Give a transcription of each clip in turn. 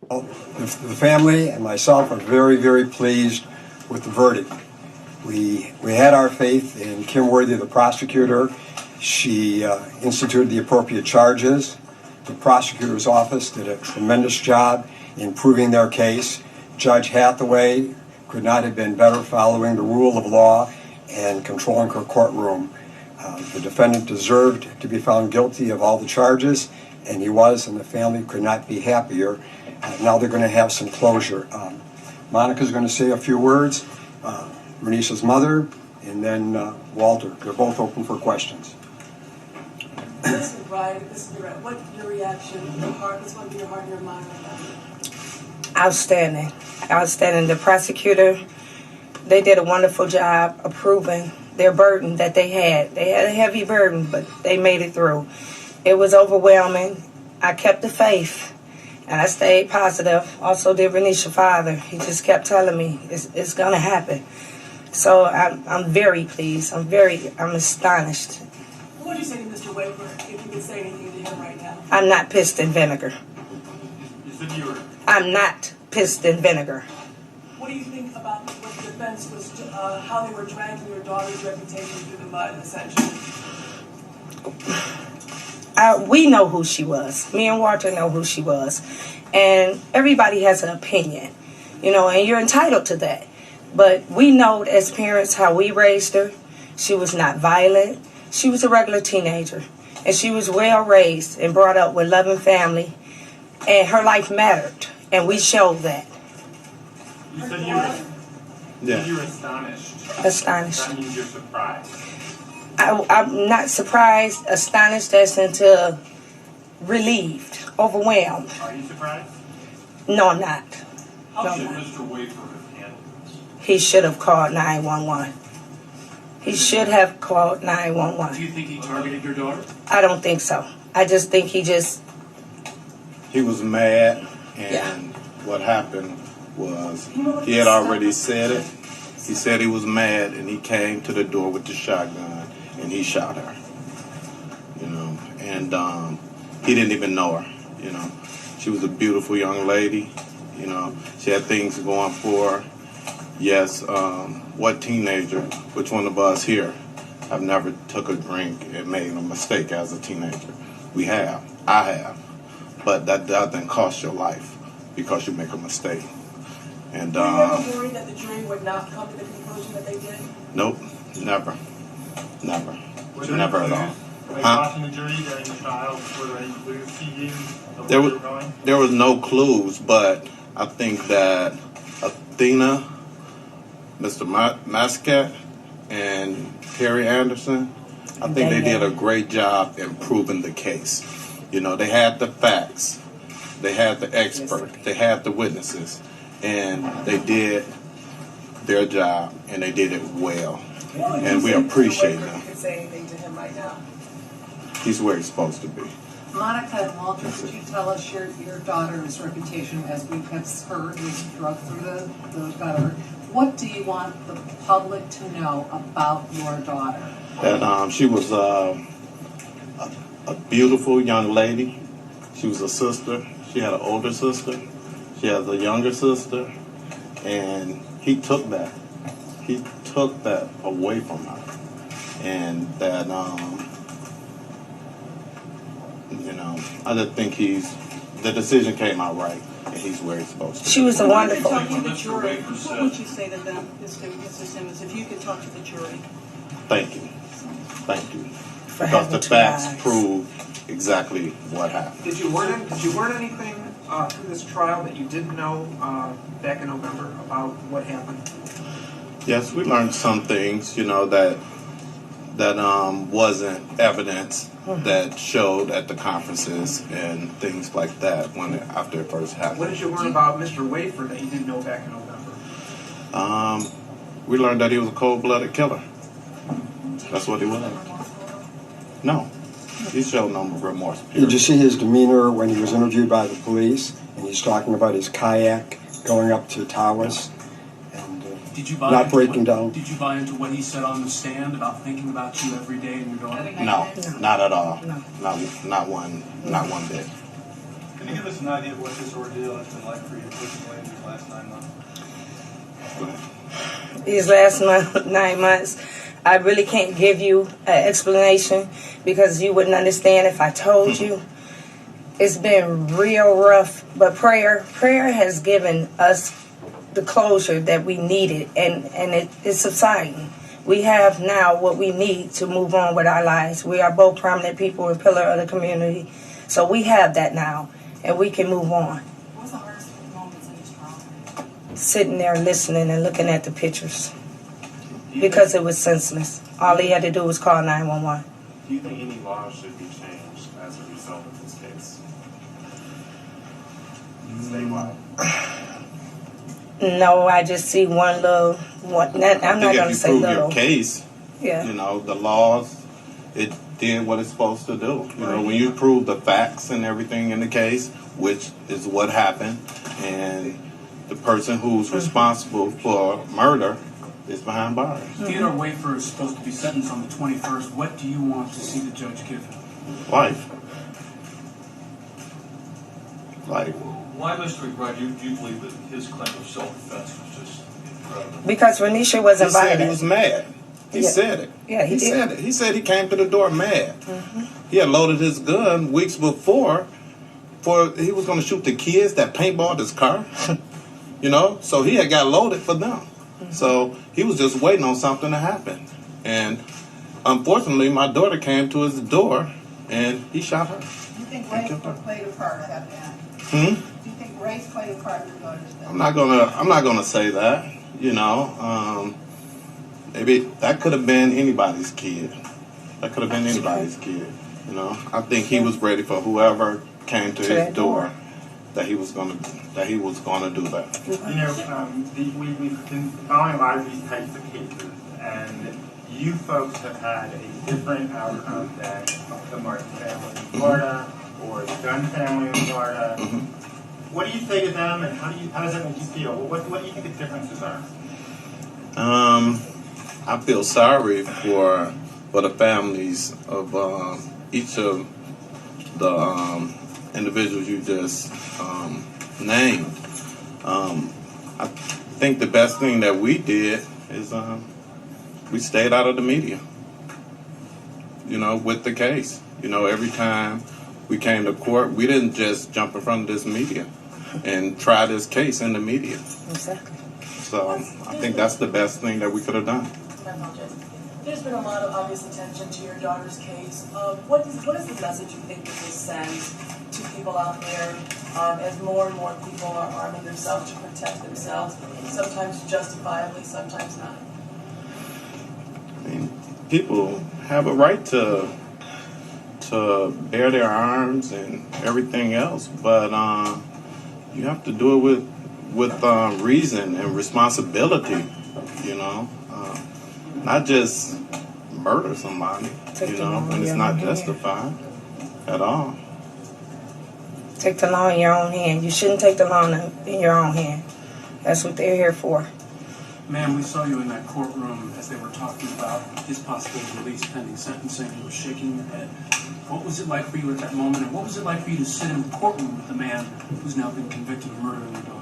The family and myself are very, very pleased with the verdict. We had our faith in Kim Worthy, the prosecutor. She instituted the appropriate charges. The prosecutor's office did a tremendous job in proving their case. Judge Hathaway could not have been better following the rule of law and controlling her courtroom. The defendant deserved to be found guilty of all the charges, and he was, and the family could not be happier. Now they're going to have some closure. Monica's going to say a few words, Renisha's mother, and then Walter. They're both open for questions. Ms. McBride, what's your reaction? What's going to be your heart and your mind right now? Outstanding. Outstanding. The prosecutor, they did a wonderful job of proving their burden that they had. They had a heavy burden, but they made it through. It was overwhelming. I kept the faith, and I stayed positive. Also did Renisha's father. He just kept telling me it's going to happen. So I'm very pleased. I'm astonished. What would you say to Mr. Waver if you could say anything to him right now? I'm not pissed in vinegar. You said you were. I'm not pissed in vinegar. What do you think about what the defense was, how they were dragging your daughter's reputation through the mud, essentially? We know who she was. Me and Walter know who she was. And everybody has an opinion, and you're entitled to that. But we know as parents how we raised her. She was not violent. She was a regular teenager. And she was well raised and brought up with loving family. And her life mattered. And we showed that. You said you were astonished. Astonished. That means you're surprised. I'm not surprised, astonished, as into relieved, overwhelmed. Are you surprised? No, I'm not. How should Mr. Wafer have handled this? He should have called 911. He should have called 911. Do you think he targeted your daughter? I don't think so. I just think he was mad, and Yeah. what happened was he had already said it. He said he was mad, and he came to the door with the shotgun, and he shot her. And he didn't even know her. She was a beautiful young lady. She had things going for her. Yes, what teenager, which one of us here have never took a drink and made a mistake as a teenager? We have. I have. But that doesn't cost your life because you make a mistake. And Were you ever worried that the jury would not come to the conclusion that they did? Nope, never. Never at all. Were they watching the jury during the trial? Were there any clues he gave of where There they was, were going? there was no clues, but I think that Athena, Mr. Mascat, and Terry Anderson, I think they did a great job in proving the case. They had the facts, they had the expert, they had the witnesses, and they did their job, and they did it well. And we appreciate them. You can say anything to him right now. He's where he's supposed to be. Monica and Walter, could you tell us your daughter's reputation, as we have heard, was drugged through the gutter? What do you want the public to know about your daughter? That she was a beautiful young lady. She was a sister. She had an older sister. She has a younger sister. And he took that. He took that away from her. And that, I just think the decision came out right, and he's where he's supposed to be. She was a wonderful. Talk to the jury. What would you say to them, Mr. Simmons, if you could talk to the jury? Thank you. For Because having the two facts eyes. prove exactly what happened. Did you learn anything through this trial that you didn't know back in November about what happened? Yes, we learned some things, that wasn't evidence that showed at the conferences and things like that after it first happened. What did you learn about Mr. Wafer that you didn't know back in November? We learned that he was a cold-blooded killer. That's what he was. No, he showed no remorse. Period. Did you see his demeanor when he was interviewed by the police, and he's talking about his kayak going up to Tawas and Did you buy not into breaking down? Did you buy into what he said on the stand about thinking about you every day and your daughter? No, not at all. No. Not one bit. Can you give us an idea of what this ordeal has been like for you personally in these last 9 months? These last 9 months, I really can't give you an explanation because you wouldn't understand if I told you. It's been real rough, but prayer has given us the closure that we needed, and it's subsiding. We have now what we need to move on with our lives. We are both prominent people and pillar of the community, so we have that now, and we can move on. What was the hardest moments in this trial? Sitting there listening and looking at the pictures because it was senseless. All he had to do was call 911. Do you think any laws should be changed as a result of this case? Statewide? No, I just see one little. I'm not going to say prove little. your case, Yeah. you know, the laws, it did what it's supposed to do. You know, when you prove the facts and everything in the case, which is what happened, and the person who's responsible for murder is behind bars. Theodore Wafer is supposed to be sentenced on the 21st. What do you want to see the judge give him? Life. Life. Why, Mr. McBride, do you believe that his claim of self-defense was just incredible? Because Renisha was He invited. said he was mad. He Yeah. said it. Yeah, he did. said it. He said he came to the door mad. He had loaded his gun weeks before for he was going to shoot the kids that paintballed his car. You know, so he had got loaded for them. So he was just waiting on something to happen. And unfortunately, my daughter came to his door and he shot her. Do you think race played a part? I have to ask. Do you think race played a part in your daughter's death? I'm not gonna say that. You know, maybe that could have been anybody's kid. That could have been anybody's kid. You know, I think he was ready for whoever came to his door that he was gonna do that. You know, we've been following a lot of these types of cases, and you folks have had a different outcome than the Martin family in Florida or the Gunn family in Florida. What do you say to them, and how does that make you feel? What do you think the differences are? I feel sorry for the families of each of the individuals you just named. I think the best thing that we did is we stayed out of the media. You know, with the case. You know, every time we came to court, we didn't just jump in front of this media and try this case in the media. Exactly. So I think that's the best thing that we could have done. There's been a lot of obvious attention to your daughter's case. What is the message you think that this sends to people out there as more and more people are arming themselves to protect themselves, sometimes justifiably, sometimes not? I mean, people have a right to bear their arms and everything else, but you have to do it with reason and responsibility. You know, not just murder somebody. You know, when it's not justified at all. Take the law in your own hand. You shouldn't take the law in your own hand. That's what they're here for. Ma'am, we saw you in that courtroom as they were talking about his possible release pending sentencing. You were shaking your head. What was it like for you at that moment, and what was it like for you to sit in the courtroom with the man who's now been convicted of murdering your daughter?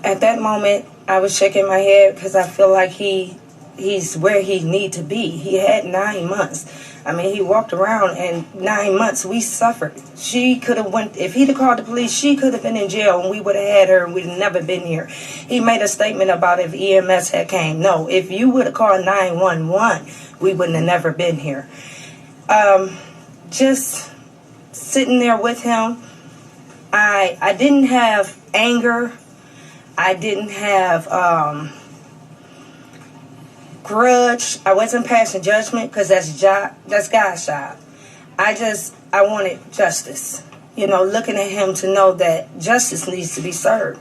At that moment, I was shaking my head because I feel like he's where he need to be. He had 9 months. I mean, he walked around, and 9 months we suffered. She could have went, if he'd have called the police, she could have been in jail, and we would have had her, and we'd have never been here. He made a statement about if EMS had came. No, if you would have called 911, we wouldn't have never been here. Just sitting there with him, I didn't have anger. I didn't have grudge. I wasn't passing judgment because that's God's job. I wanted justice. You know, looking at him to know that justice needs to be served.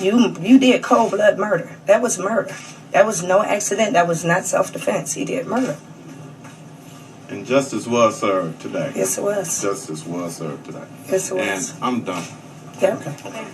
You did cold blood murder. That was murder. That was no accident. That was not self-defense. He did murder. And justice was served today. Yes, it was. Justice was served today. Yes, it was. And I'm done. Yeah. Okay.